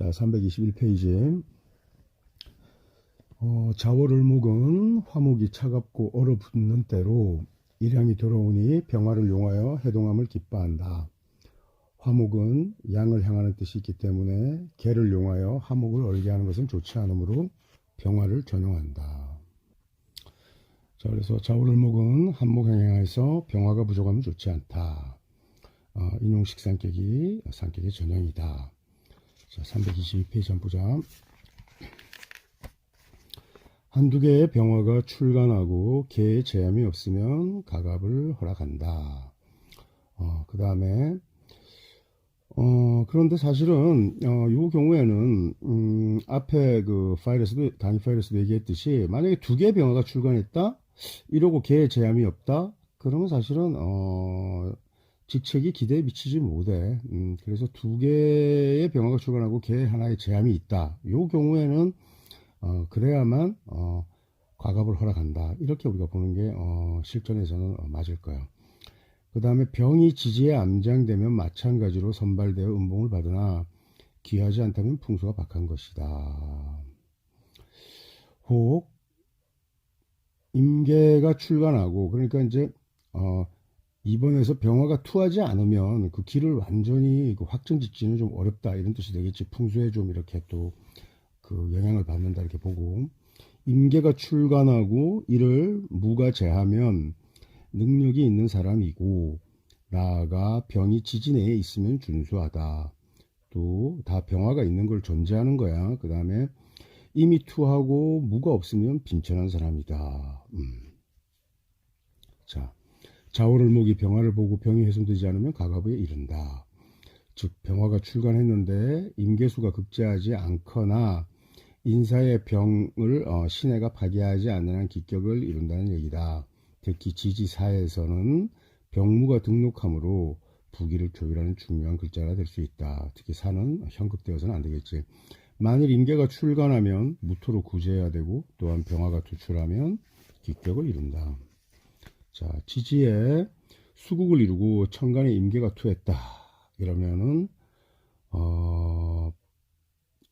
자, 321페이지. 자월을목은 화목이 차갑고 얼어붙는 때로 일양이 돌아오니 병화를 용하여 해동함을 기뻐한다. 화목은 양을 향하는 뜻이 있기 때문에 개를 용하여 화목을 얼게 하는 것은 좋지 않으므로 병화를 전용한다. 자, 그래서 자월을목은 한목을 향하여서 병화가 부족하면 좋지 않다. 인용식 상격이 상격의 전형이다. 자, 322페이지 한번 보자. 한두 개의 병화가 출간하고 개의 제함이 없으면 가갑을 허락한다. 그 다음에 그런데 사실은 이 경우에는 앞에 그 파일에서도 단위 파일에서도 얘기했듯이 만약에 두 개의 병화가 출간했다 이러고 개의 제함이 없다 그러면 사실은 직책이 기대에 미치지 못해. 그래서 두 개의 병화가 출간하고 개 하나의 제함이 있다. 이 경우에는 그래야만 과갑을 허락한다. 이렇게 우리가 보는 게 실전에서는 맞을 거예요. 그 다음에 병이 지지에 암장되면 마찬가지로 선발되어 음봉을 받으나 귀하지 않다면 풍수가 박한 것이다. 혹 임계가 출간하고 그러니까 이제 이번에서 병화가 투하지 않으면 그 길을 완전히 확정짓기는 좀 어렵다 이런 뜻이 되겠지. 풍수에 좀 이렇게 또 그 영향을 받는다 이렇게 보고 임계가 출간하고 이를 무가 제하면 능력이 있는 사람이고 나아가 병이 지지 내에 있으면 준수하다. 또 다 병화가 있는 걸 존재하는 거야. 그 다음에 이미 투하고 무가 없으면 빈천한 사람이다. 자, 자월을목이 병화를 보고 병이 훼손되지 않으면 가갑에 이른다. 즉 병화가 출간했는데 임계수가 급제하지 않거나 인사의 병을 신해가 파괴하지 않는 한 기격을 이룬다는 얘기다. 특히 지지사에서는 병무가 등록하므로 부기를 교율하는 중요한 글자가 될 수 있다. 특히 사는 현극되어서는 안 되겠지. 만일 임계가 출간하면 무토로 구제해야 되고 또한 병화가 투출하면 기격을 이룬다. 자, 지지에 수국을 이루고 천간에 임계가 투했다. 이러면은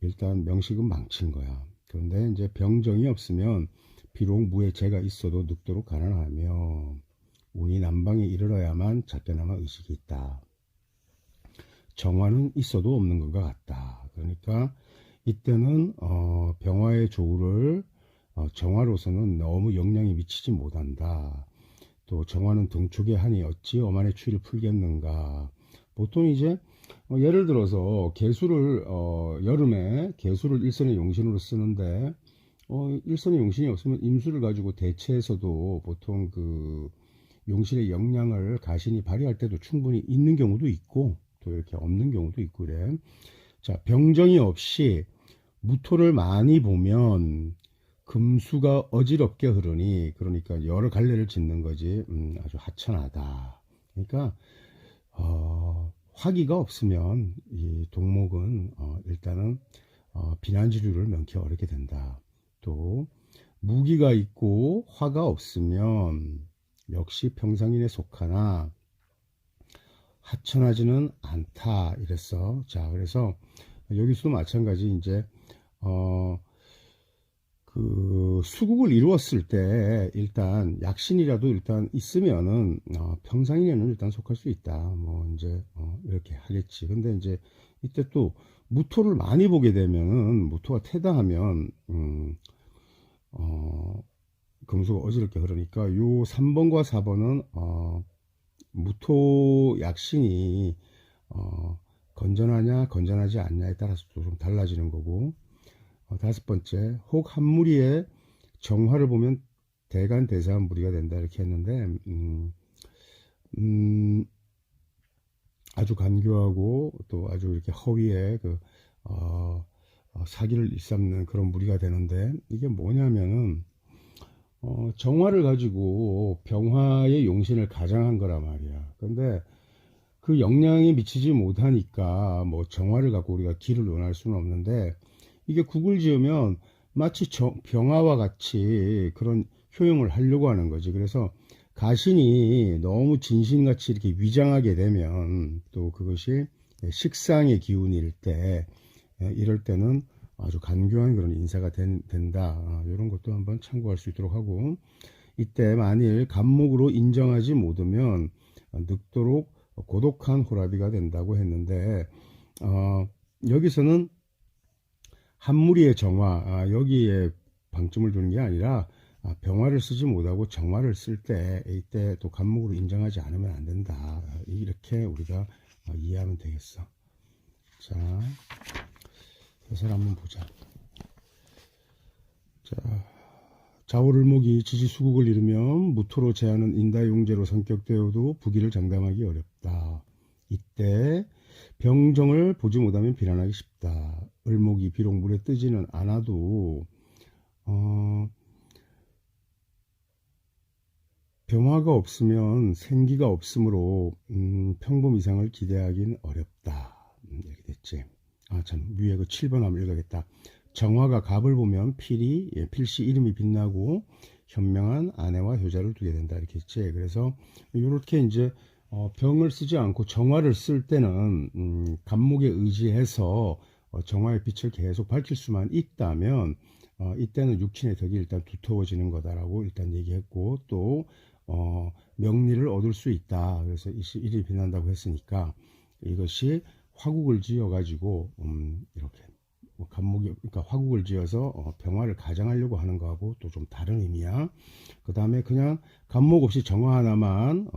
일단 명식은 망친 거야. 그런데 이제 병정이 없으면 비록 무에 재가 있어도 늙도록 가난하며 운이 남방에 이르러야만 작게나마 의식이 있다. 정화는 있어도 없는 것과 같다. 그러니까 이때는 병화의 조우를 정화로서는 너무 영향이 미치지 못한다. 또 정화는 등촉의 한이 어찌 엄한의 추위를 풀겠는가. 보통 이제 예를 들어서 개수를 여름에 개수를 일선의 용신으로 쓰는데 일선의 용신이 없으면 임수를 가지고 대체해서도 보통 그 용신의 역량을 가신이 발휘할 때도 충분히 있는 경우도 있고 또 이렇게 없는 경우도 있고 그래. 자, 병정이 없이 무토를 많이 보면 금수가 어지럽게 흐르니 그러니까 여러 갈래를 짓는 거지. 아주 하천하다. 그러니까 화기가 없으면 이 동목은 일단은 비난지류를 면키 어렵게 된다. 또 무기가 있고 화가 없으면 역시 평상인에 속하나 하천하지는 않다 이랬어. 자, 그래서 여기서도 마찬가지 이제 그 수국을 이루었을 때 일단 약신이라도 일단 있으면은 평상인에는 일단 속할 수 있다. 뭐 이제 이렇게 하겠지. 근데 이제 이때 또 무토를 많이 보게 되면은 무토가 태다하면 금수가 어지럽게 흐르니까 요 3번과 4번은 무토 약신이 건전하냐 건전하지 않냐에 따라서 좀 달라지는 거고 다섯 번째, 혹 한 무리에 정화를 보면 대간 대사한 무리가 된다 이렇게 했는데 아주 간교하고 또 아주 이렇게 허위에 그 사기를 일삼는 그런 무리가 되는데 이게 뭐냐면은 정화를 가지고 병화의 용신을 가장한 거란 말이야. 근데 그 영향이 미치지 못하니까 뭐 정화를 갖고 우리가 기를 논할 수는 없는데 이게 국을 지으면 마치 병화와 같이 그런 효용을 하려고 하는 거지. 그래서 가신이 너무 진신같이 이렇게 위장하게 되면 또 그것이 식상의 기운일 때 이럴 때는 아주 간교한 그런 인사가 된다. 이런 것도 한번 참고할 수 있도록 하고, 이때 만일 간목으로 인정하지 못하면 늙도록 고독한 호라비가 된다고 했는데, 여기서는 한무리의 정화, 여기에 방점을 두는 게 아니라 병화를 쓰지 못하고 정화를 쓸 때 이때 또 간목으로 인정하지 않으면 안 된다. 이렇게 우리가 이해하면 되겠어. 자, 그래서 한번 보자. 자, 자오를목이 지지수국을 이루면 무토로 제하는 인다용제로 성격되어도 부기를 장담하기 어렵다. 이때 병정을 보지 못하면 비난하기 쉽다. 을목이 비록 물에 뜨지는 않아도 병화가 없으면 생기가 없으므로 평범 이상을 기대하기는 어렵다. 이렇게 됐지. 참 위에 그 7번 한번 읽어야겠다. 정화가 갑을 보면 필시 이름이 빛나고 현명한 아내와 효자를 두게 된다. 이렇게 했지. 그래서 이렇게 이제 병을 쓰지 않고 정화를 쓸 때는 간목에 의지해서 정화의 빛을 계속 밝힐 수만 있다면 이때는 육친의 덕이 일단 두터워지는 거다라고 일단 얘기했고, 또 명리를 얻을 수 있다. 그래서 일이 빛난다고 했으니까 이것이 화국을 지어 가지고 이렇게 간목이, 그러니까 화국을 지어서 병화를 가장하려고 하는 거하고 또 좀 다른 의미야. 그 다음에 그냥 간목 없이 정화 하나만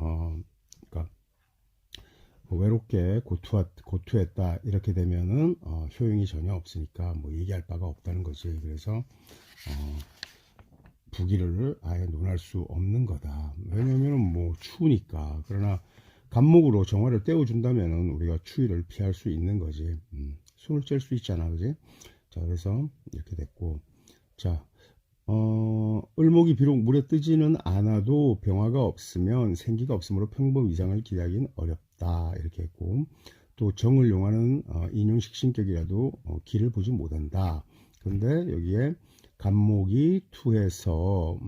그러니까 외롭게 고투했다 이렇게 되면은 효용이 전혀 없으니까 뭐 얘기할 바가 없다는 거지. 그래서 부기를 아예 논할 수 없는 거다. 왜냐면은 뭐 추우니까. 그러나 간목으로 정화를 떼어준다면은 우리가 추위를 피할 수 있는 거지. 숨을 잴 수 있잖아, 그지? 자, 그래서 이렇게 됐고, 자, 을목이 비록 물에 뜨지는 않아도 병화가 없으면 생기가 없으므로 평범 이상을 기대하기는 어렵다. 이렇게 했고, 또 정을 용하는 인용식신격이라도 기를 보지 못한다. 그런데 여기에 간목이 투해서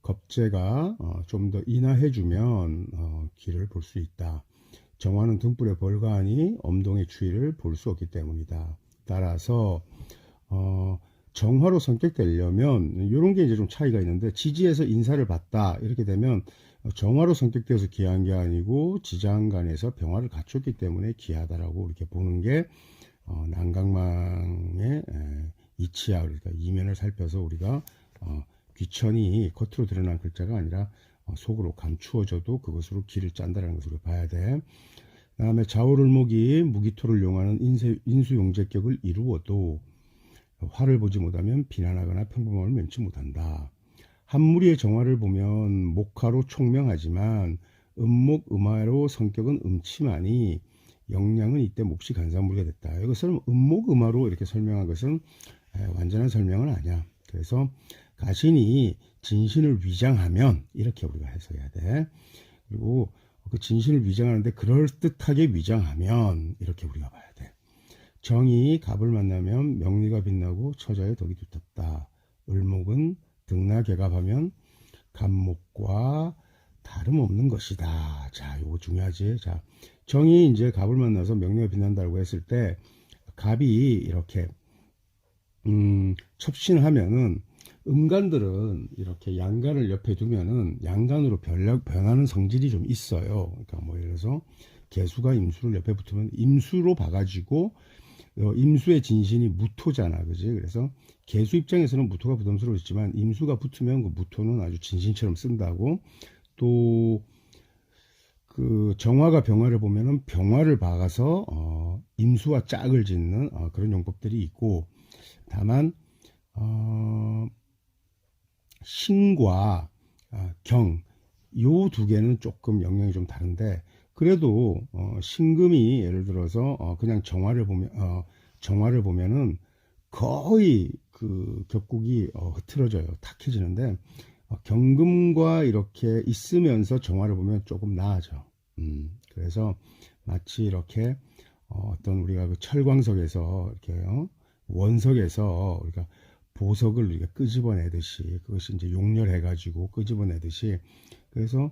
겁재가 좀 더 인하해주면 기를 볼 수 있다. 정화는 등불의 벌가하니 엄동의 추위를 볼 수 없기 때문이다. 따라서 정화로 성격되려면 이런 게 이제 좀 차이가 있는데, 지지에서 인사를 받다 이렇게 되면 정화로 성격되어서 기한 게 아니고 지장간에서 병화를 갖췄기 때문에 기하다라고 이렇게 보는 게 난강망의 이치야. 그러니까 이면을 살펴서 우리가 귀천이 겉으로 드러난 글자가 아니라 속으로 감추어져도 그것으로 기를 짠다라는 것을 봐야 돼. 그 다음에 자오를목이 무기토를 용하는 인수용제격을 이루어도 화를 보지 못하면 비난하거나 평범함을 면치 못한다. 한무리의 정화를 보면 목화로 총명하지만 음목 음화로 성격은 음침하니 영양은 이때 몹시 간사무리가 됐다. 이것을 음목 음화로 이렇게 설명한 것은 완전한 설명은 아니야. 그래서 가신이 진신을 위장하면 이렇게 우리가 해석해야 돼. 그리고 그 진신을 위장하는데 그럴듯하게 위장하면 이렇게 우리가 봐야 돼. 정이 갑을 만나면 명리가 빛나고 처자의 덕이 두텁다. 을목은 등나개갑하면 간목과 다름없는 것이다. 자, 이거 중요하지. 자, 정이 이제 갑을 만나서 명리가 빛난다고 했을 때 갑이 이렇게 첩신하면은 음간들은 이렇게 양간을 옆에 두면은 양간으로 변하는 성질이 좀 있어요. 그러니까 뭐 예를 들어서 개수가 임수를 옆에 붙으면 임수로 봐가지고 임수의 진신이 무토잖아, 그지? 그래서 개수 입장에서는 무토가 부담스러웠지만 임수가 붙으면 그 무토는 아주 진신처럼 쓴다고. 또 그 정화가 병화를 보면은 병화를 박아서 임수와 짝을 짓는 그런 용법들이 있고, 다만 신과 경, 요 두 개는 조금 영역이 좀 다른데, 그래도 신금이 예를 들어서 그냥 정화를 보면은 거의 그 격국이 흐트러져요. 탁해지는데 경금과 이렇게 있으면서 정화를 보면 조금 나아져. 그래서 마치 이렇게 어떤 우리가 그 철광석에서 이렇게 원석에서 우리가 보석을 우리가 끄집어내듯이, 그것이 이제 용렬해 가지고 끄집어내듯이, 그래서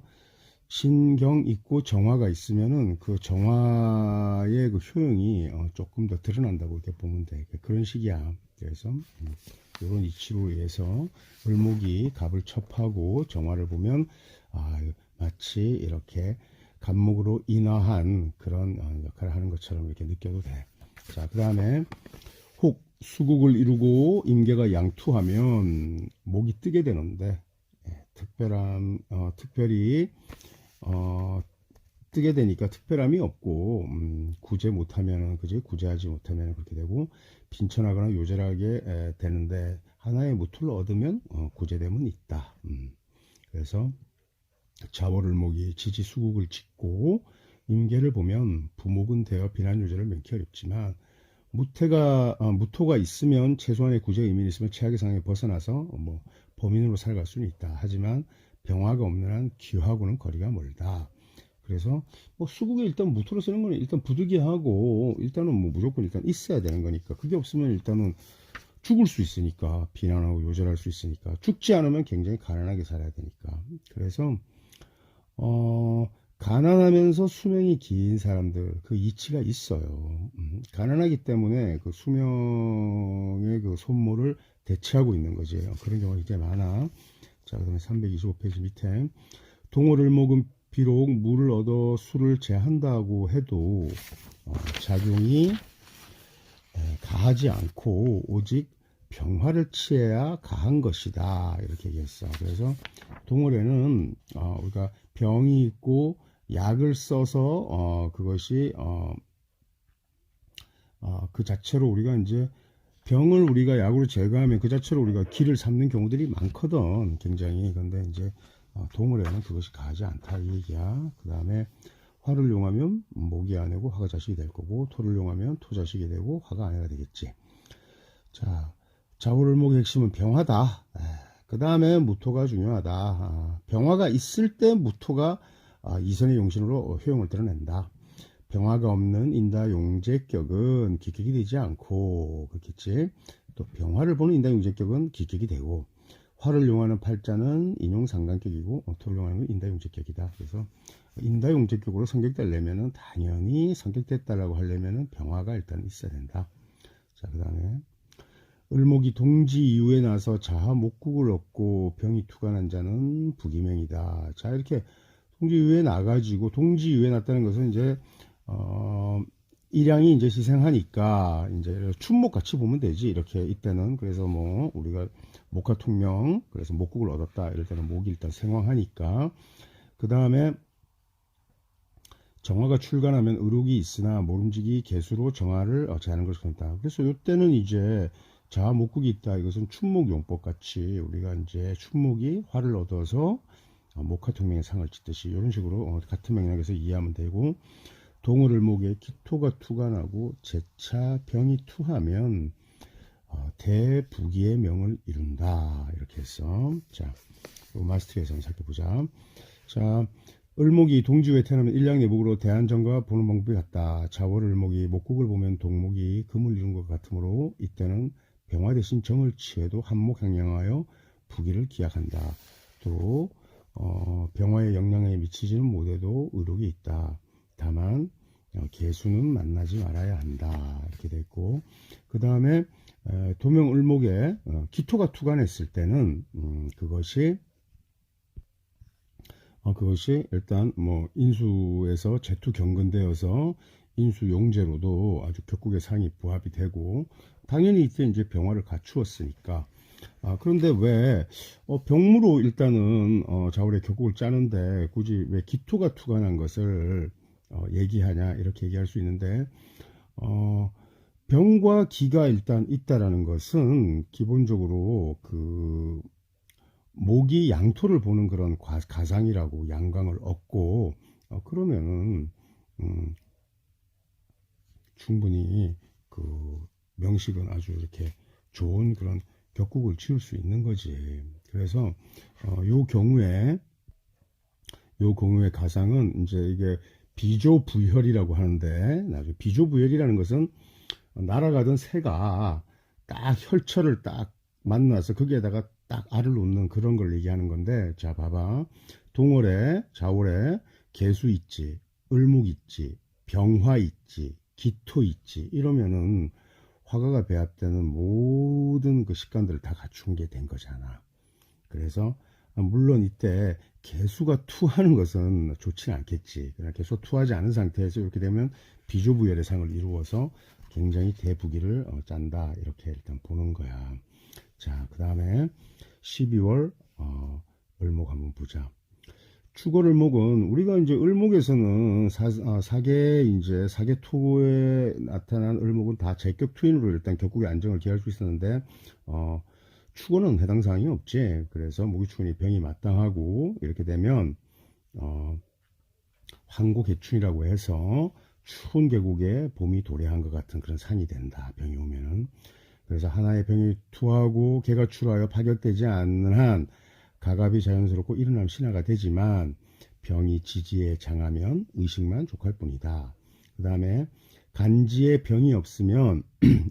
신경 있고 정화가 있으면은 그 정화의 그 효용이 조금 더 드러난다고 이렇게 보면 돼. 그런 식이야. 그래서 이런 이치로 의해서 을목이 갑을 첩하고 정화를 보면 마치 이렇게 갑목으로 인화한 그런 역할을 하는 것처럼 이렇게 느껴도 돼. 자, 그 다음에 혹 수국을 이루고 임계가 양투하면 목이 뜨게 되는데 특별히 뜨게 되니까 특별함이 없고 구제 못하면은 그지 구제하지 못하면 그렇게 되고 빈천하거나 요절하게 되는데 하나의 무토를 얻으면 구제됨은 있다. 그래서 자월을목이 지지 수국을 짓고 임계를 보면 부목은 되어 비난 요절을 명키 어렵지만 무토가 있으면 최소한의 구제 의미는 있으면 최악의 상황에 벗어나서 뭐 범인으로 살아갈 수는 있다. 하지만 병화가 없는 한 기하고는 거리가 멀다. 그래서 뭐 수국에 일단 무토로 쓰는 거는 일단 부득이하고 일단은 뭐 무조건 일단 있어야 되는 거니까 그게 없으면 일단은 죽을 수 있으니까 비난하고 요절할 수 있으니까 죽지 않으면 굉장히 가난하게 살아야 되니까 그래서 가난하면서 수명이 긴 사람들 그 이치가 있어요. 가난하기 때문에 그 수명의 그 손모를 대체하고 있는 거지. 그런 경우가 굉장히 많아. 자, 그다음에 325페이지 밑에 동어를 먹은 비록 물을 얻어 술을 제한다고 해도 작용이 가하지 않고 오직 병화를 취해야 가한 것이다 이렇게 얘기했어. 그래서 동월에는 우리가 병이 있고 약을 써서 그것이 그 자체로 우리가 이제 병을 우리가 약으로 제거하면 그 자체로 우리가 기를 삼는 경우들이 많거든. 굉장히. 근데 이제 동물에는 그것이 가하지 않다 이 얘기야. 그 다음에 화를 용하면 목이 아내고 화가 자식이 될 거고 토를 용하면 토 자식이 되고 화가 아내가 되겠지. 자, 자월을목의 핵심은 병화다. 그 다음에 무토가 중요하다. 병화가 있을 때 무토가 이선의 용신으로 효용을 드러낸다. 병화가 없는 인다용제격은 기격이 되지 않고 그렇겠지. 또 병화를 보는 인다용제격은 기격이 되고 화를 용하는 팔자는 인용상관격이고 토를 용하는 건 인다용제격이다. 그래서 인다용제격으로 성격되려면은 당연히 성격됐다라고 하려면은 병화가 일단 있어야 된다. 자, 그 다음에 을목이 동지 이후에 나서 자하 목국을 얻고 병이 투간한 자는 부기명이다. 자, 이렇게 동지 이후에 나가지고 동지 이후에 났다는 것은 이제 일양이 이제 희생하니까 이제 춘목 같이 보면 되지. 이렇게 이때는 그래서 뭐 우리가 목화통명 그래서 목국을 얻었다 이럴 때는 목이 일단 생황하니까 그 다음에 정화가 출간하면 의록이 있으나 모름지기 개수로 정화를 제하는 것을 한다. 그래서 이때는 이제 자아 목국이 있다. 이것은 춘목용법 같이 우리가 이제 춘목이 화를 얻어서 목화통명의 상을 짓듯이 이런 식으로 같은 맥락에서 이해하면 되고 동을을목에 기토가 투간하고 제차 병이 투하면 대부기의 명을 이룬다. 이렇게 해서 자, 마스터에서 한번 살펴보자. 자, 을목이 동지후에 태어나면 일양내목으로 대한정과 보는 방법이 같다. 자월을목이 목국을 보면 동목이 금을 이룬 것 같으므로 이때는 병화 대신 정을 취해도 한목향량하여 부기를 기약한다. 또 병화의 영향에 미치지는 못해도 의록이 있다. 다만 개수는 만나지 말아야 한다. 이렇게 돼 있고 그 다음에 도명을목에 기토가 투간했을 때는 그것이 일단 뭐 인수에서 제투 경근되어서 인수 용제로도 아주 격국의 상이 부합이 되고 당연히 이때 이제 병화를 갖추었으니까 그런데 왜 병무로 일단은 자월의 격국을 짜는데 굳이 왜 기토가 투간한 것을 얘기하냐 이렇게 얘기할 수 있는데 병과 기가 일단 있다라는 것은 기본적으로 그 목이 양토를 보는 그런 가상이라고 양광을 얻고 그러면은 충분히 그 명식은 아주 이렇게 좋은 그런 격국을 지을 수 있는 거지. 그래서 요 경우에 가상은 이제 이게 비조부혈이라고 하는데 나중에 비조부혈이라는 것은 날아가던 새가 딱 혈처를 딱 만나서 거기에다가 딱 알을 놓는 그런 걸 얘기하는 건데 자 봐봐 동월에, 좌월에 개수 있지, 을목 있지, 병화 있지, 기토 있지, 이러면은 화가가 배합되는 모든 그 식관들을 다 갖춘 게 된 거잖아. 그래서 물론 이때 개수가 투하는 것은 좋지는 않겠지. 그러나 개수가 투하지 않은 상태에서 이렇게 되면 비조부열의 상을 이루어서 굉장히 대부기를 짠다, 이렇게 일단 보는 거야. 자, 그 다음에 12월 을목 한번 보자. 축월을목은 우리가 이제 을목에서는 사계 이제 사계토에 나타난 을목은 다 제격 투인으로 일단 격국의 안정을 기할 수 있었는데 축월은 해당 사항이 없지. 그래서 모기축원이 병이 마땅하고 이렇게 되면 황고개춘이라고 해서 추운 계곡에 봄이 도래한 것 같은 그런 상이 된다, 병이 오면은. 그래서 하나의 병이 투하고 개가 출하여 파격되지 않는 한 가갑이 자연스럽고 일어남 신화가 되지만 병이 지지에 장하면 의식만 족할 뿐이다. 그 다음에 간지에 병이 없으면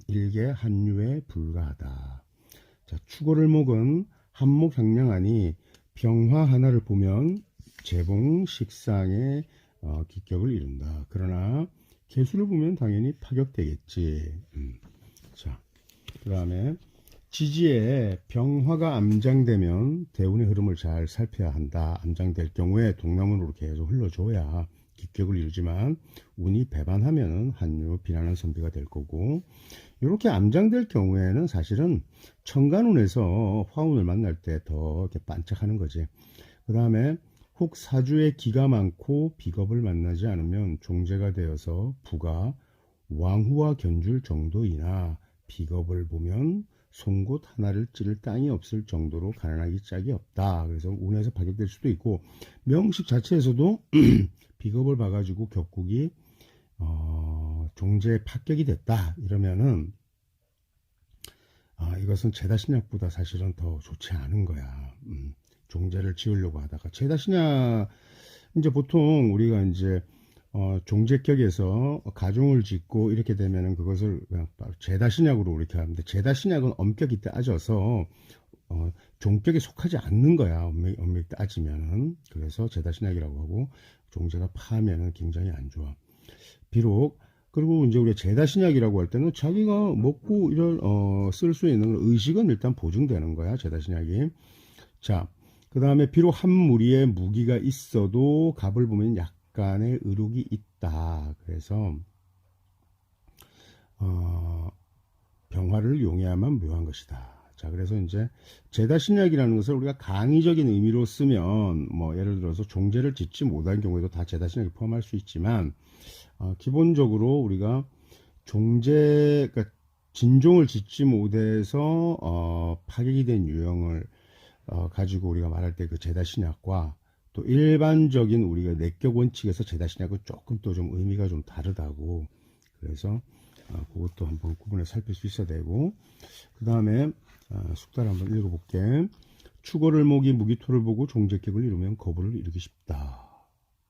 일개 한유에 불과하다. 자, 축월을목은 한목 향량하니 병화 하나를 보면 재봉 식상의 기격을 이룬다. 그러나 개수를 보면 당연히 파격되겠지. 자, 그 다음에 지지에 병화가 암장되면 대운의 흐름을 잘 살펴야 한다. 암장될 경우에 동남으로 계속 흘러줘야 기격을 이루지만 운이 배반하면 한유 비난한 선비가 될 거고, 이렇게 암장될 경우에는 사실은 천간운에서 화운을 만날 때 더 이렇게 반짝하는 거지. 그 다음에 혹 사주에 기가 많고 비겁을 만나지 않으면 종재가 되어서 부가 왕후와 견줄 정도이나 비겁을 보면 송곳 하나를 찌를 땅이 없을 정도로 가난하기 짝이 없다. 그래서 운에서 파격될 수도 있고, 명식 자체에서도 비겁을 봐가지고 격국이 종재에 파격이 됐다, 이러면은 이것은 제다신약보다 사실은 더 좋지 않은 거야. 종재를 지으려고 하다가 제다신약, 이제 보통 우리가 이제 종재격에서 가종을 짓고 이렇게 되면은 그것을 그냥 제다신약으로 이렇게 하는데, 제다신약은 엄격히 따져서 종격에 속하지 않는 거야, 엄밀히 따지면은. 그래서 제다신약이라고 하고, 종재가 파하면은 굉장히 안 좋아. 비록 그리고 이제 우리가 제다신약이라고 할 때는 자기가 먹고 이런 쓸 수 있는 의식은 일단 보증되는 거야, 제다신약이. 자, 그 다음에 비록 한 무리에 무기가 있어도 갑을 보면 약간의 의욕이 있다. 그래서 병화를 용해야만 묘한 것이다. 자, 그래서 이제 제다신약이라는 것을 우리가 강의적인 의미로 쓰면 뭐 예를 들어서 종재를 짓지 못한 경우에도 다 제다신약이 포함할 수 있지만, 기본적으로 우리가 종재, 그러니까 진종을 짓지 못해서 파격이 된 유형을 가지고 우리가 말할 때 그 제다신약과 또 일반적인 우리가 내격 원칙에서 제다신약은 조금 또 좀 의미가 좀 다르다고. 그래서 그것도 한번 구분해 살필 수 있어야 되고, 그 다음에 숙달 한번 읽어볼게. 축월을목이 무기토를 보고 종재격을 이루면 거부를 이루기 쉽다.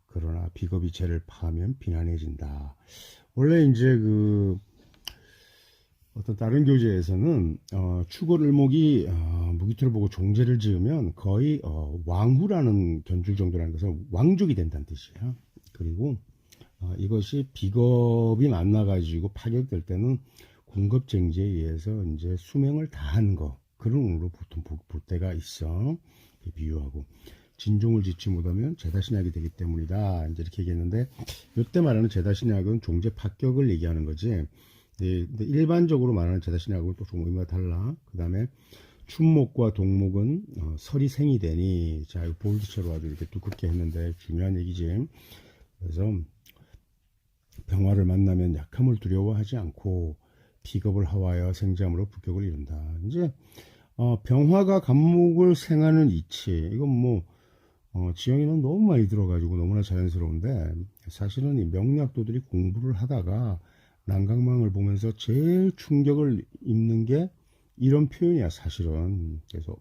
그러나 비겁이 죄를 파하면 비난해진다. 원래 이제 그 어떤 다른 교재에서는 축월을목이 무기토를 보고 종재를 지으면 거의 왕후라는 견줄 정도라는 것은 왕족이 된다는 뜻이야. 그리고 이것이 비겁이 만나가지고 파격될 때는 궁겁쟁지에 의해서 이제 수명을 다하는 거, 그런 의미로 보통 볼 때가 있어. 비유하고 진종을 짓지 못하면 제다신약이 되기 때문이다, 이제 이렇게 얘기했는데, 이때 말하는 제다신약은 종재 파격을 얘기하는 거지. 근데 일반적으로 말하는 제다신약은 또 좀 의미가 달라. 그 다음에 춘목과 동목은 설이 생이 되니, 자, 이거 볼드체로 아주 이렇게 두껍게 했는데 중요한 얘기지. 그래서 병화를 만나면 약함을 두려워하지 않고 비겁을 하와여 생잠으로 부격을 이룬다. 이제 병화가 간목을 생하는 이치, 이건 뭐 지영이는 너무 많이 들어가지고 너무나 자연스러운데, 사실은 이 명리학도들이 공부를 하다가 난강망을 보면서 제일 충격을 입는 게 이런 표현이야, 사실은. 그래서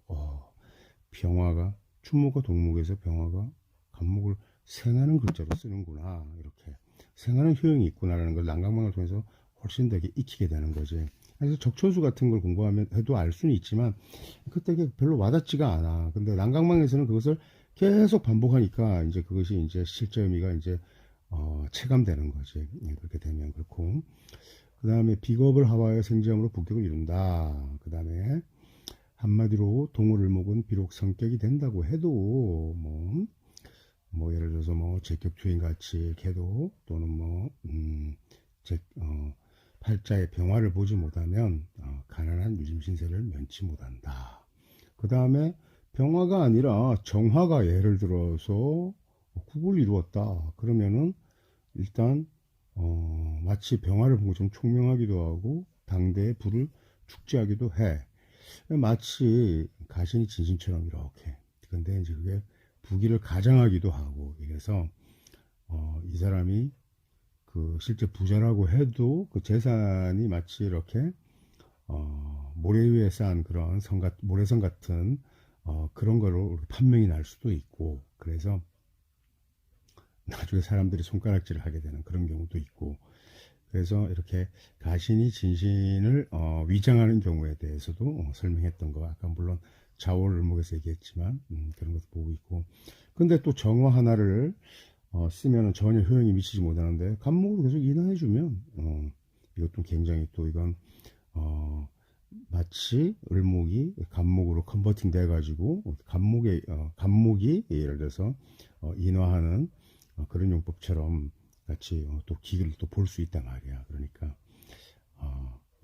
병화가 춘목과 동목에서 병화가 간목을 생하는 글자로 쓰는구나, 이렇게 생하는 효용이 있구나라는 걸 난강망을 통해서 훨씬 더 익히게 되는 거지. 그래서 적천수 같은 걸 공부하면 해도 알 수는 있지만 그때 별로 와닿지가 않아. 근데 난강망에서는 그것을 계속 반복하니까 이제 그것이 이제 실제 의미가 이제 체감되는 거지. 그렇게 되면 그렇고. 그 다음에 비겁을 하와의 생지함으로 부격을 이룬다. 그 다음에 한마디로 동물을목은 비록 성격이 된다고 해도 뭐 예를 들어서 뭐 제격투인 같이 이렇게 해도 또는 팔자의 병화를 보지 못하면 가난한 유림신세를 면치 못한다. 그 다음에 병화가 아니라 정화가 예를 들어서 국을 이루었다. 그러면은 일단 마치 병화를 본 것처럼 총명하기도 하고 당대의 불을 축제하기도 해. 마치 가신이 진신처럼 이렇게. 근데 이제 그게 부귀를 가장하기도 하고 이래서 이 사람이 그 실제 부자라고 해도 그 재산이 마치 이렇게 모래 위에 쌓은 그런 모래성 같은 그런 거로 판명이 날 수도 있고 그래서 나중에 사람들이 손가락질을 하게 되는 그런 경우도 있고 그래서 이렇게 가신이 진신을 위장하는 경우에 대해서도 설명했던 거 아까 물론 자월을목에서 얘기했지만 그런 것도 보고 있고 근데 또 정화 하나를 쓰면 전혀 효용이 미치지 못하는데 간목으로 계속 인하해주면 이것도 굉장히 또 이건 마치 을목이 간목으로 컨버팅 돼가지고 간목이 예를 들어서 인화하는 그런 용법처럼 같이 또 기를 또 볼 수 있단 말이야. 그러니까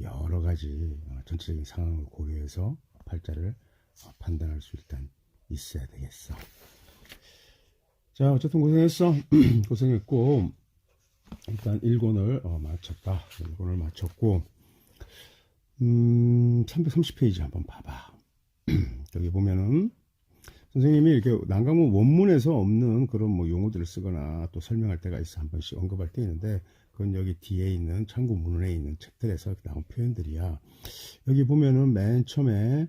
여러 가지 전체적인 상황을 고려해서 팔자를 판단할 수 일단 있어야 되겠어. 자, 어쨌든 고생했어. 고생했고 일단 1권을 마쳤다. 1권을 마쳤고 330페이지 한번 봐봐. 여기 보면은 선생님이 이렇게 난강문 원문에서 없는 그런 뭐 용어들을 쓰거나 또 설명할 때가 있어 한 번씩 언급할 때 있는데 그건 여기 뒤에 있는 참고문헌에 있는 책들에서 나온 표현들이야. 여기 보면은 맨 처음에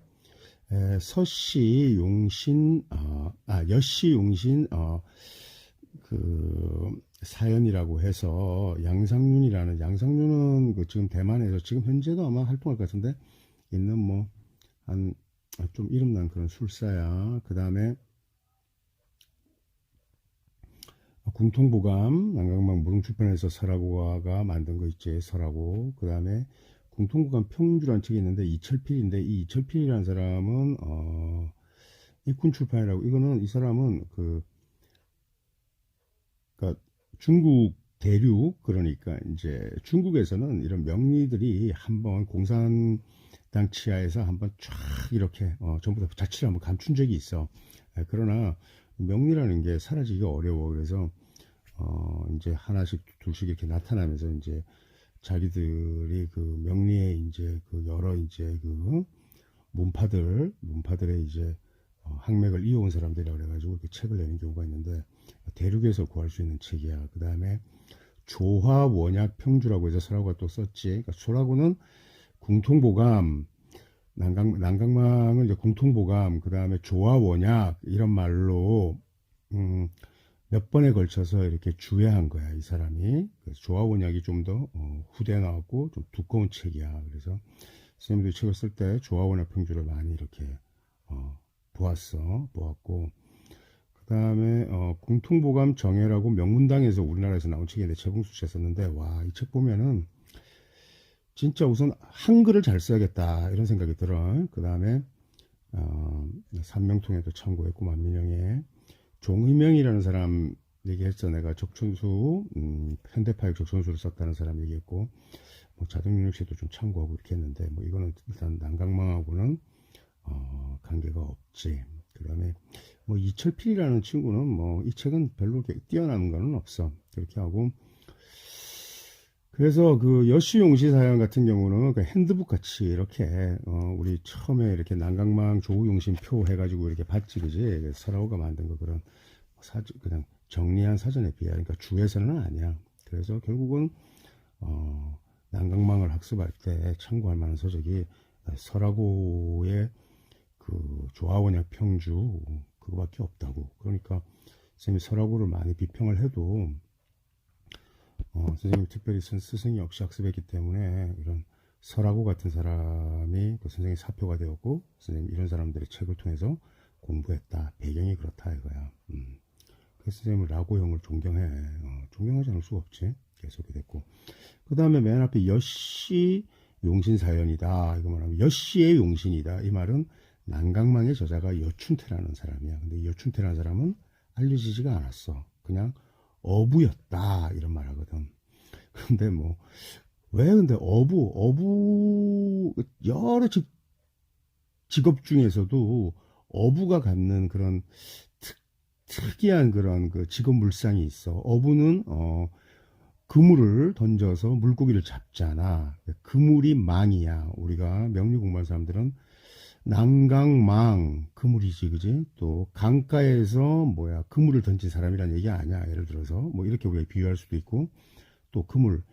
서씨 용신 여씨 용신 그 사연이라고 해서 양상윤은 그 지금 대만에서 지금 현재도 아마 활동할 것 같은데 있는 뭐 한 좀 이름난 그런 술사야. 그 다음에 궁통보감 난강막 무릉출판에서 설하고가 만든 거 있지. 설하고 그 다음에 궁통보감 평주라는 책이 있는데 이철필인데 이 이철필이라는 사람은 입군출판이라고 이거는 이 사람은 그러니까 중국 대륙 그러니까 이제 중국에서는 이런 명리들이 한번 공산당 치하에서 한번 쫙 이렇게 전부 다 자취를 한번 감춘 적이 있어. 그러나 명리라는 게 사라지기가 어려워. 그래서 이제 하나씩 둘씩 이렇게 나타나면서 이제 자기들이 그 명리에 이제 그 여러 이제 그 문파들의 이제 학맥을 이어온 사람들이라 그래가지고 이렇게 책을 내는 경우가 있는데 대륙에서 구할 수 있는 책이야. 그 다음에 조화원약 평주라고 해서 설하고가 또 썼지. 그러니까 설하고는 궁통보감, 난강망을 이제 궁통보감, 그 다음에 조화원약 이런 말로 몇 번에 걸쳐서 이렇게 주해한 거야 이 사람이. 그래서 조화원약이 좀 더 후대에 나왔고 좀 두꺼운 책이야. 그래서 선생님들이 책을 쓸 때 조화원약 평주를 많이 이렇게 보았고 그 다음에 궁통보감 정해라고 명문당에서 우리나라에서 나온 책인데 최봉수 씨가 썼는데 와 이 책 보면은 진짜 우선 한글을 잘 써야겠다 이런 생각이 들어. 그 다음에 삼명통에도 참고했고 만민영의 종의명이라는 사람 얘기했어. 내가 적촌수 현대파역 적촌수를 썼다는 사람 얘기했고 뭐 자동윤혁 씨도 좀 참고하고 이렇게 했는데 뭐 이거는 일단 난강망하고는 관계가 없지. 그 다음에 뭐 이철필이라는 친구는 뭐 이 책은 별로 뛰어난 거는 없어. 그렇게 하고 그래서 그 여시용시 사연 같은 경우는 그 핸드북 같이 이렇게 우리 처음에 이렇게 난강망 조우용신표 해가지고 이렇게 봤지 그지. 설하고가 만든 거 그런 그냥 정리한 사전에 비해 그러니까 주에서는 아니야. 그래서 결국은 난강망을 학습할 때 참고할 만한 서적이 설하고의 그 조화원약 평주 그거밖에 없다고. 그러니까 선생님이 설하고를 많이 비평을 해도 선생님 특별히 스승이 역시 학습했기 때문에 이런 설하고 같은 사람이 그 선생님 사표가 되었고 선생님 이런 사람들의 책을 통해서 공부했다. 배경이 그렇다 이거야. 그래서 선생님은 라고형을 존경해. 존경하지 않을 수가 없지. 계속이 됐고. 그 다음에 맨 앞에 여씨 용신사연이다. 이거 말하면 여씨의 용신이다. 이 말은 난강망의 저자가 여춘태라는 사람이야. 근데 여춘태라는 사람은 알려지지가 않았어. 그냥 어부였다. 이런 말 하거든. 근데 뭐, 왜 근데 여러 직업 중에서도 어부가 갖는 그런 특이한 그런 그 직업 물상이 있어. 어부는, 그물을 던져서 물고기를 잡잖아. 그물이 망이야. 우리가 명리 공부한 사람들은 난강망 그물이지, 그지? 또 강가에서 그물을 던진 사람이란 얘기 아니야. 예를 들어서 뭐 이렇게 우리가 비유할 수도 있고, 또 그물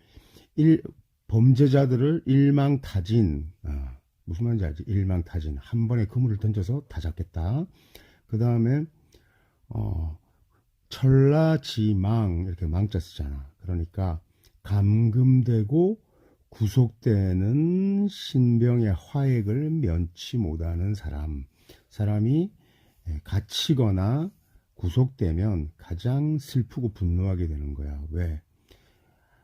범죄자들을 일망타진, 무슨 말인지 알지? 일망타진, 한 번에 그물을 던져서 다 잡겠다. 그 다음에 철라지망, 이렇게 망자 쓰잖아. 그러니까 감금되고 구속되는 신병의 화액을 면치 못하는 사람이 갇히거나 구속되면 가장 슬프고 분노하게 되는 거야. 왜?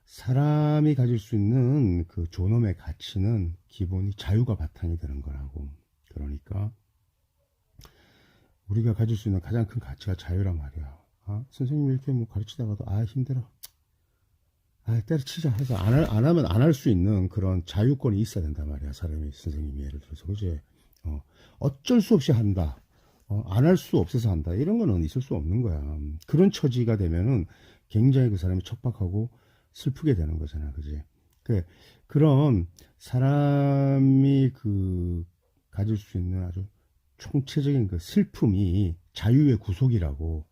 사람이 가질 수 있는 그 존엄의 가치는 기본이 자유가 바탕이 되는 거라고. 그러니까 우리가 가질 수 있는 가장 큰 가치가 자유란 말이야. 선생님이 이렇게 뭐 가르치다가도 힘들어, 때려치자 해서 안 하면 안 할 수 있는 그런 자유권이 있어야 된단 말이야. 사람이, 선생님이 예를 들어서, 그지? 어쩔 수 없이 한다, 안 할 수 없어서 한다, 이런 거는 있을 수 없는 거야. 그런 처지가 되면은 굉장히 그 사람이 척박하고 슬프게 되는 거잖아, 그지? 그런 사람이 가질 수 있는 아주 총체적인 그 슬픔이 자유의 구속이라고.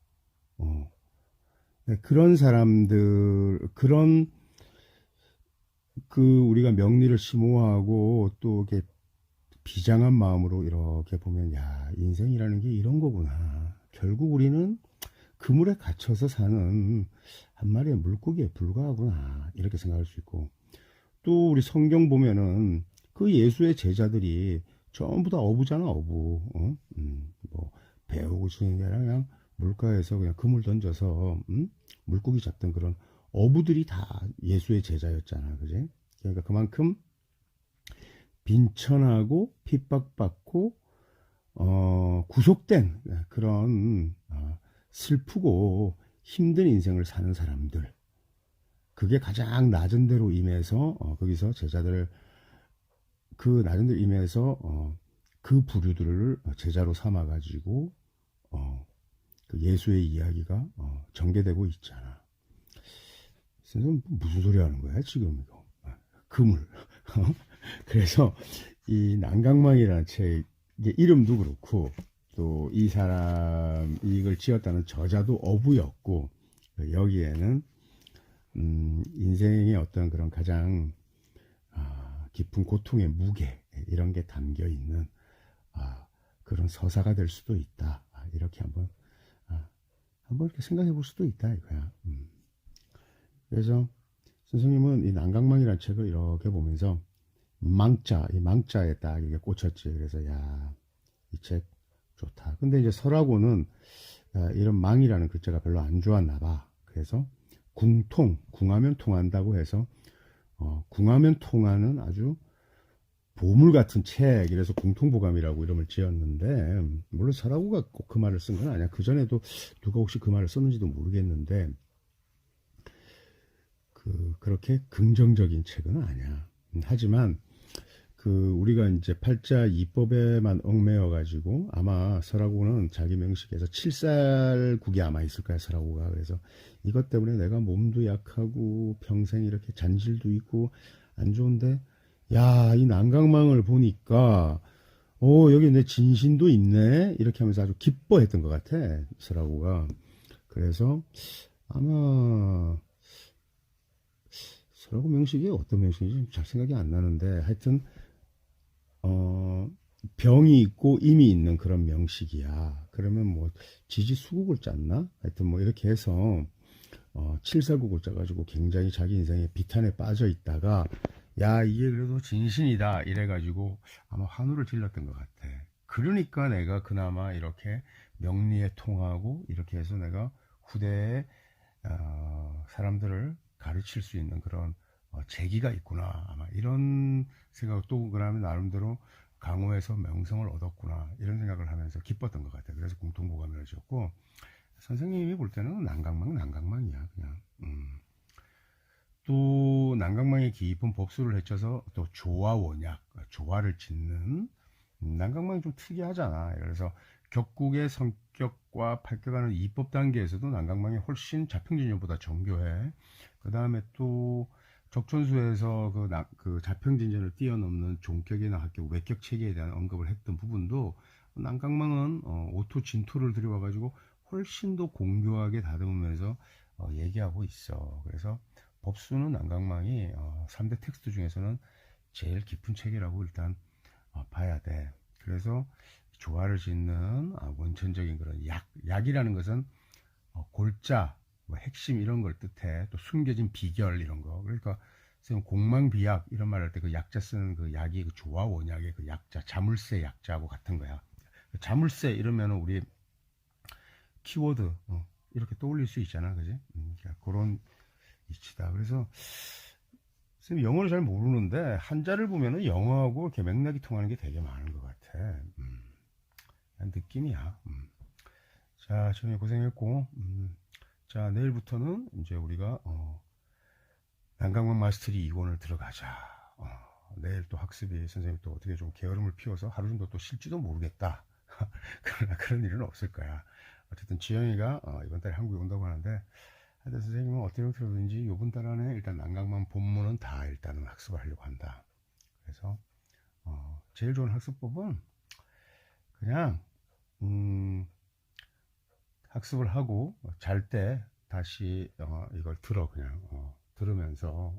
그런 사람들, 우리가 명리를 심오하고 또 이렇게 비장한 마음으로 이렇게 보면, 인생이라는 게 이런 거구나. 결국 우리는 그물에 갇혀서 사는 한 마리의 물고기에 불과하구나. 이렇게 생각할 수 있고, 또 우리 성경 보면은 그 예수의 제자들이 전부 다 어부잖아, 어부. 배우고 지는 게 아니라 그냥 물가에서 그냥 그물 던져서 물고기 잡던 그런 어부들이 다 예수의 제자였잖아, 그지? 그러니까 그만큼 빈천하고 핍박받고 구속된 그런 슬프고 힘든 인생을 사는 사람들, 그게 가장 낮은 데로 임해서 거기서 제자들, 그 낮은 데로 임해서 그 부류들을 제자로 삼아가지고 그 예수의 이야기가 전개되고 있잖아. 선생님 무슨 소리 하는 거야 지금 이거? 그물. 그래서 이 난강망이라는 책의 이름도 그렇고, 또 이 사람 이걸 지었다는 저자도 어부였고, 여기에는 인생의 어떤 그런 가장 깊은 고통의 무게, 이런 게 담겨 있는 그런 서사가 될 수도 있다. 이렇게 한번 이렇게 생각해 볼 수도 있다 이거야. 그래서 선생님은 이 난강망이라는 책을 이렇게 보면서 이 망자에 딱 이게 꽂혔지. 그래서 이 책 좋다. 근데 이제 설하고는 이런 망이라는 글자가 별로 안 좋았나 봐. 그래서 궁하면 통한다고 해서 궁하면 통하는 아주 보물 같은 책, 이래서 공통보감이라고 이름을 지었는데, 물론 설하고가 꼭 그 말을 쓴 건 아니야. 그 전에도 누가 혹시 그 말을 썼는지도 모르겠는데, 그렇게 긍정적인 책은 아니야. 하지만 우리가 이제 팔자 이법에만 얽매여 가지고, 아마 설하고는 자기 명식에서 7살국이 아마 있을 거야, 설하고가. 그래서 이것 때문에 내가 몸도 약하고 평생 이렇게 잔질도 있고 안 좋은데, 이 난강망을 보니까 여기 내 진신도 있네, 이렇게 하면서 아주 기뻐했던 것 같아, 설하고가. 그래서 아마 설하고 명식이 어떤 명식인지 잘 생각이 안 나는데, 하여튼 병이 있고 임이 있는 그런 명식이야. 그러면 뭐 지지수국을 짰나? 하여튼 뭐 이렇게 해서 칠사국을 짜가지고 굉장히 자기 인생에 비탄에 빠져 있다가, 이게 그래도 진신이다 이래가지고 아마 환호를 질렀던 것 같아. 그러니까 내가 그나마 이렇게 명리에 통하고 이렇게 해서 내가 후대에 사람들을 가르칠 수 있는 그런 재기가 있구나. 아마 이런 생각, 또 그러면 나름대로 강호에서 명성을 얻었구나. 이런 생각을 하면서 기뻤던 것 같아요. 그래서 공통보감을 지었고, 선생님이 볼 때는 난강망이야, 그냥. 또 난강망의 깊은 법수를 헤쳐서 또 조화 원약, 조화를 짓는 난강망이 좀 특이하잖아. 그래서 격국의 성격과 팔격하는 입법 단계에서도 난강망이 훨씬 자평진전보다 정교해. 그 다음에 또 적천수에서 그 자평진전을 뛰어넘는 종격이나 합격, 외격 체계에 대한 언급을 했던 부분도 난강망은 오토 진토를 들여와가지고 훨씬 더 공교하게 다듬으면서 얘기하고 있어. 그래서 법수는 난강망이 3대 텍스트 중에서는 제일 깊은 책이라고 일단 봐야 돼. 그래서 조화를 짓는 원천적인 그런 약이라는 것은 골자, 뭐 핵심 이런 걸 뜻해. 또 숨겨진 비결 이런 거. 그러니까 선생님 공망비약 이런 말 할 때 그 약자 쓰는 그 약이 그 조화 원약의 그 약자, 자물쇠 약자하고 같은 거야. 자물쇠 이러면은 우리 키워드 이렇게 떠올릴 수 있잖아, 그지? 그러니까 그런 이치다. 그래서 선생님 영어를 잘 모르는데 한자를 보면은 영어하고 이렇게 맥락이 통하는 게 되게 많은 것 같아. 느낌이야. 자, 지금 고생했고, 자, 내일부터는 이제 우리가 난강만 마스터리 2권을 들어가자. 내일 또 학습이 선생님 또 어떻게 좀 게으름을 피워서 하루 정도 또 쉴지도 모르겠다. 그러나 그런 일은 없을 거야. 어쨌든 지영이가 이번 달에 한국에 온다고 하는데, 하여튼 선생님은 어떻게 들었는지 이번 달 안에 일단 난강만 본문은 다 일단은 학습을 하려고 한다. 그래서 제일 좋은 학습법은 그냥 학습을 하고 잘 때 다시 이걸 들어 그냥 들으면서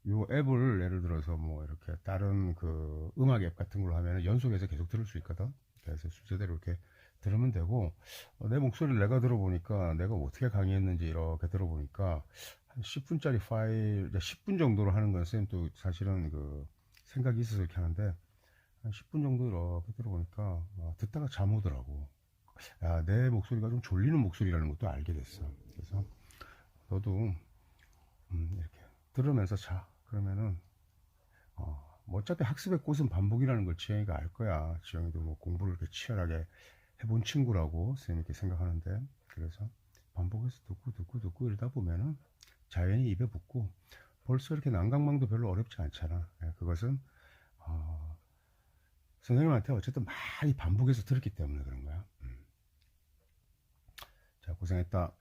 요 앱을 예를 들어서 뭐 이렇게 다른 그 음악 앱 같은 걸로 하면 연속해서 계속 들을 수 있거든. 그래서 순서대로 이렇게 들으면 되고 내 목소리를 내가 들어보니까 내가 어떻게 강의했는지 이렇게 들어보니까 한 10분짜리 파일 10분 정도로 하는 건 쌤도 사실은 그 생각이 있어서 이렇게 하는데 한 10분 정도 이렇게 들어보니까 듣다가 잠 오더라고. 야, 내 목소리가 좀 졸리는 목소리라는 것도 알게 됐어. 그래서 너도 이렇게 들으면서 자. 그러면은 뭐 어차피 학습의 꽃은 반복이라는 걸 지영이가 알 거야. 지영이도 뭐 공부를 이렇게 치열하게 해본 친구라고 선생님 이렇게 생각하는데 그래서 반복해서 듣고 이러다 보면은 자연히 입에 붙고 벌써 이렇게 난강망도 별로 어렵지 않잖아. 그것은 선생님한테 어쨌든 많이 반복해서 들었기 때문에 그런 거야. 자, 고생했다.